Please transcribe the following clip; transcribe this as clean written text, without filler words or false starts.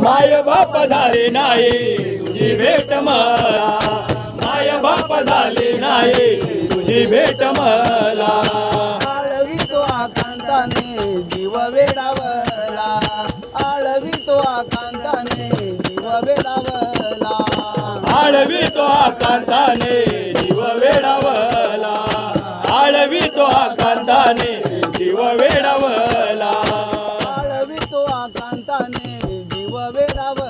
माय बाप झाले नाही तुझी भेट मला, माय बाप झाले नाही तुझी भेट मला. आळवितो आकांताने जीव वेडावला, आळवितो आकांताने जीव वेडावला, आळवितो आकांताने जीव वेडावला, आळवितो आकांताने जीव वेडावला, आळवितो आकांताने जीव वेडावला.